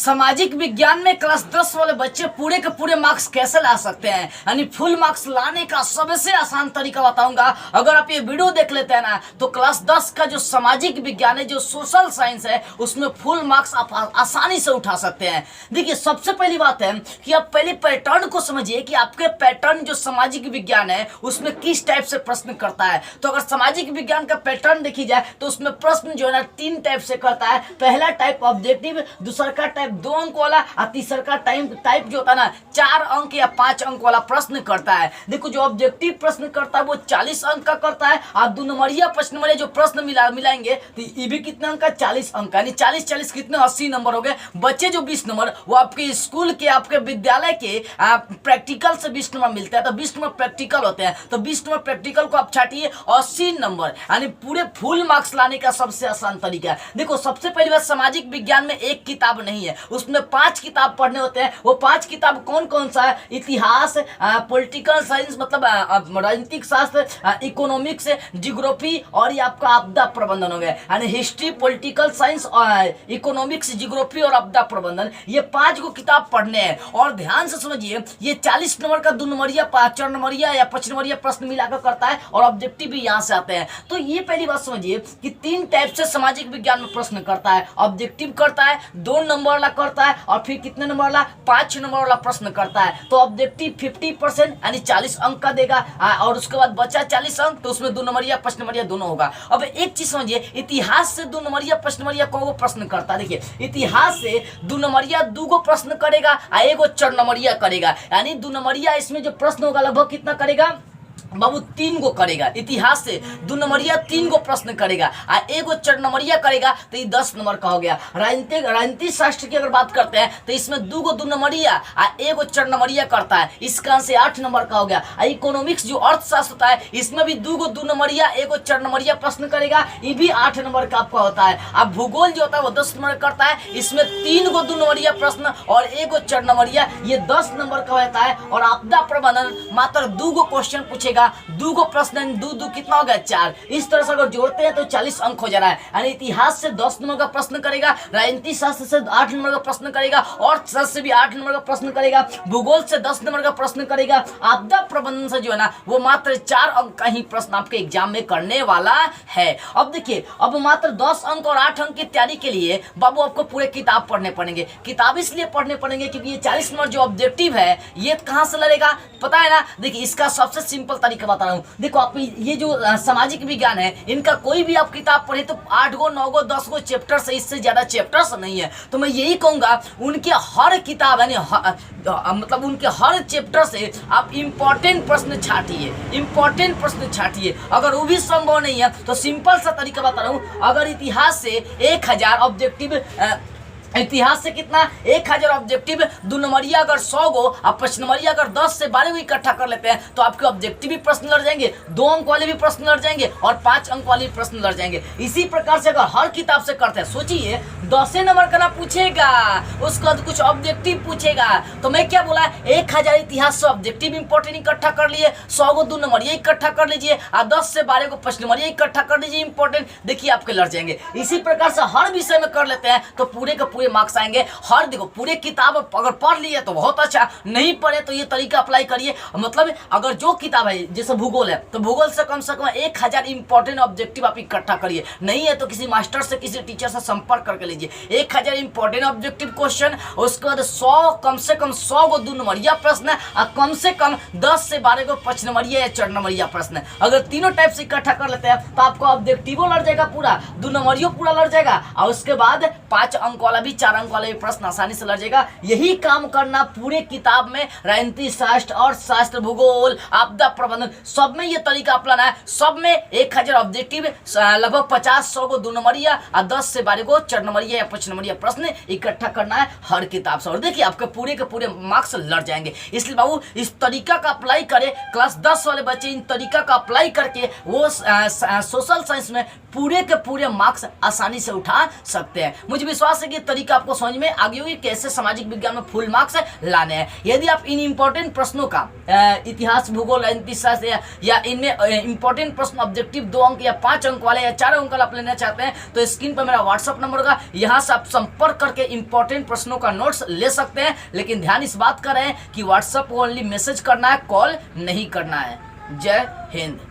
सामाजिक विज्ञान में क्लास 10 वाले बच्चे पूरे के पूरे मार्क्स कैसे ला सकते हैं, यानी फुल मार्क्स लाने का सबसे आसान तरीका बताऊंगा। अगर आप ये वीडियो देख लेते हैं ना, तो क्लास 10 का जो सामाजिक विज्ञान है, जो सोशल साइंस है, उसमें फुल मार्क्स आप आसानी से उठा सकते हैं। देखिए, सबसे पहली बात है कि आप पहले पैटर्न को समझिए कि आपके पैटर्न जो सामाजिक विज्ञान है उसमें किस टाइप से प्रश्न करता है। तो अगर सामाजिक विज्ञान का पैटर्न देखी जाए तो उसमें प्रश्न जो है ना 3 टाइप से करता है। पहला टाइप ऑब्जेक्टिव, दूसरा का टाइप 2 अंक वाला, और तीसरा का टाइप जो होता है ना 4 अंक या 5 अंक वाला प्रश्न करता है। देखो, जो ऑब्जेक्टिव प्रश्न करता है वो 40 अंक का करता है, और 2 नंबरिया 5 नंबरिया जो प्रश्न मिलाएंगे तो ये भी कितने अंक का, 40 अंक का, यानी 40 कितने 80 नंबर हो गए। बच्चे जो 20 नंबर वो आपके स्कूल के, आपके विद्यालय के प्रैक्टिकल से 20 नंबर मिलते हैं, तो 20 नंबर प्रैक्टिकल होते हैं, तो 20 नंबर प्रैक्टिकल को आप छाटिए 80 नंबर, यानी पूरे फुल मार्क्स लाने का सबसे आसान तरीका है। देखो, सबसे पहली बात, सामाजिक विज्ञान में एक किताब नहीं है, उसमें 5 किताब पढ़ने होते हैं। वो 5 किताब कौन कौन सा है? इतिहास, पॉलिटिकल साइंस मतलब राजनीतिक शास्त्र, इकोनॉमिक्स, जियोग्राफी, और ये आपका आपदा प्रबंधन हो गया, यानी history, political science, economics, geography और आपदा प्रबंधन। ये 5 को किताब पढ़ने हैं। और ध्यान से समझिए, ये 40 नंबर का 2 नंबरिया 4 नंबरिया या 5 नंबरिया प्रश्न मिलाकर करता है, और ऑब्जेक्टिव भी यहाँ से आते हैं। तो ये पहली बात समझिए कि 3 टाइप से सामाजिक विज्ञान में प्रश्न करता है। ऑब्जेक्टिव करता है, 2 नंबर वाला करता है, और फिर कितने नंबर वाला, 5 नंबर वाला प्रश्न करता है। तो ऑब्जेक्टिव 50% यानी 40 अंक का देगा, और उसके बाद बचा 40 अंक, तो उसमें 2 नंबरिया 5 नंबरिया दोनों होगा। अब एक चीज समझिए, इतिहास से 2 नंबरिया 5 नंबरिया को प्रश्न करता है। देखिए, इतिहास से 2 नंबरिया 2 को प्रश्न करेगा, और 1 4 नंबरिया करेगा, यानी 2 नंबरिया इसमें जो प्रश्न होगा लगभग कितना करेगा बाबू, 3 को करेगा। इतिहास से 2 नंबरिया 3 को प्रश्न करेगा, और 1 4 नंबरिया करेगा, तो ये 10 नंबर का हो गया। राजनीतिक शास्त्र की अगर बात करते हैं तो इसमें 2 नंबरिया और 1 4 नंबरिया करता है, इसका से 8 नंबर का हो गया। इकोनॉमिक्स जो अर्थशास्त्र होता है, इसमें भी 2 नंबरिया 1 4 नंबरिया प्रश्न करेगा, ये भी 8 नंबर का आपका होता है। अब भूगोल जो होता है वो 10 नंबर करता है, इसमें 3 2 नंबरिया प्रश्न और 1 4 नंबरिया, ये 10 नंबर का होता है। और आपदा प्रबंधन मात्र 2 क्वेश्चन पूछेगा, 2 प्रश्न, 2 कितना हो गया, 4। इस तरह से अगर जोड़ते हैं तो 40 अंक हो जा रहा है। यानी इतिहास से 10 नंबर का प्रश्न करेगा, राजनीतिक शास्त्र से 8 नंबर का प्रश्न करेगा, और शास्त्र से भी 8 नंबर का प्रश्न करेगा, भूगोल से 10 नंबर का प्रश्न करेगा, आपदा प्रबंधन से जो है ना वो मात्र 4 अंक का ही प्रश्न आपके एग्जाम में करने वाला है। अब देखिए, अब मात्र 10 अंक और 8 अंक की तैयारी के लिए बाबू आपको पूरे किताब पढ़ने पड़ेंगे। किताब इसलिए पढ़ने पड़ेंगे क्योंकि ये 40 नंबर जो ऑब्जेक्टिव है ये कहाँ से लड़ेगा पता है ना। देखिए, इसका सबसे सिंपल तरीका बता रहा हूँ। देखो, आप ये जो सामाजिक विज्ञान है, इनका कोई भी आप किताब पढ़े तो 8 गो 9 गो 10 गो चैप्टर से, इससे ज्यादा चैप्टर्स नहीं है। तो मैं यही कहूंगा, उनके हर किताब यानी मतलब उनके हर चैप्टर से आप इंपॉर्टेंट प्रश्न छाटिए, इंपॉर्टेंट प्रश्न छाटिए। अगर वो भी संभव नहीं है तो सिंपल सा तरीका बता रहा हूँ। अगर इतिहास से 1000 ऑब्जेक्टिव, इतिहास से कितना 1000 ऑब्जेक्टिव, 2 नंबरिया अगर 100 गो और 5 नंबरिया अगर 10 से 12 को इकट्ठा कर लेते हैं तो आपके ऑब्जेक्टिव भी प्रश्न लड़ जाएंगे, 2 अंक वाले भी प्रश्न लड़ जाएंगे, और 5 अंक वाले भी प्रश्न लड़ जाएंगे। इसी प्रकार से अगर हर किताब से करते हैं, सोचिए 10 नंबर का ना पूछेगा, उसके बाद कुछ ऑब्जेक्टिव पूछेगा। तो मैं क्या बोला, 1000 इतिहास से ऑब्जेक्टिव इंपॉर्टेंट इकट्ठा कर लिए, 100 को 2 नंबरिया इकट्ठा कर लीजिए, और 10 से 12 को 5 नंबरिया इकट्ठा कर लीजिए इंपॉर्टेंट। देखिए, आपके लड़ जाएंगे। इसी प्रकार से हर विषय में कर लेते हैं तो पूरे के पूरे मार्क्स आएंगे। हर देखो, पूरे किताब अगर पढ़ लिए तो बहुत अच्छा, नहीं पढ़े तो ये तरीका अप्लाई करिए। मतलब अगर जो किताब है, जैसे भूगोल है, तो भूगोल से कम 1000 इंपॉर्टेंट ऑब्जेक्टिव आप इकट्ठा करिए। नहीं है तो किसी मास्टर से, किसी टीचर से संपर्क करके लीजिए। 1000 इंपॉर्टेंट ऑब्जेक्टिव क्वेश्चन, उसके बाद 100 कम से कम 100 को 2 नंबरिया प्रश्न, और कम से कम 10 से 12 को 5 नंबरिया या 4 नंबरिया प्रश्न। अगर तीनों टाइप से इकट्ठा कर लेते हैं तो आपको ऑब्जेक्टिव लड़ जाएगा पूरा, 2 नंबरियो पूरा लड़ जाएगा, और उसके बाद 5 अंक वाला भी, 4 अंक वाला भी प्रश्न आसानी से लड़ जाएगा। यही काम करना पूरे किताब में, राजनीतिक शास्त्र, अर्थशास्त्र, भूगोल, आपदा प्रबंधन, सब में ये तरीका अपनाना है। सब में 1000 ऑब्जेक्टिव, लगभग 50-100 को 2 नंबरिया, और 10 से 12 को 4 नंबरिया या 5 नंबरिया प्रश्न इकट्ठा करना है हर किताब से। और देखिए, आपके पूरे के पूरे मार्क्स लड़ जाएंगे। इसलिए बाबू इस तरीका का अप्लाई करें। क्लास 10 वाले बच्चे इन तरीका का अप्लाई करके वो सोशल साइंस में पूरे के पूरे मार्क्स आसानी से उठा सकते हैं। मुझे विश्वास है कि तरीका आपको समझ में आ गई होगी कैसे सामाजिक विज्ञान में फुल मार्क्स लाने हैं। यदि आप इन इंपॉर्टेंट प्रश्नों का इतिहास, भूगोल, शास्त्र या इनमें इंपॉर्टेंट प्रश्न ऑब्जेक्टिव 2 अंक या 5 अंक वाले या 4 अंक वाला आप लेना चाहते हैं तो स्क्रीन पर मेरा व्हाट्सअप नंबर होगा, यहाँ से आप संपर्क करके इंपॉर्टेंट प्रश्नों का नोट्स ले सकते हैं। लेकिन ध्यान इस बात का रहे कि व्हाट्सअप को ओनली मैसेज करना है, कॉल नहीं करना है। जय हिंद।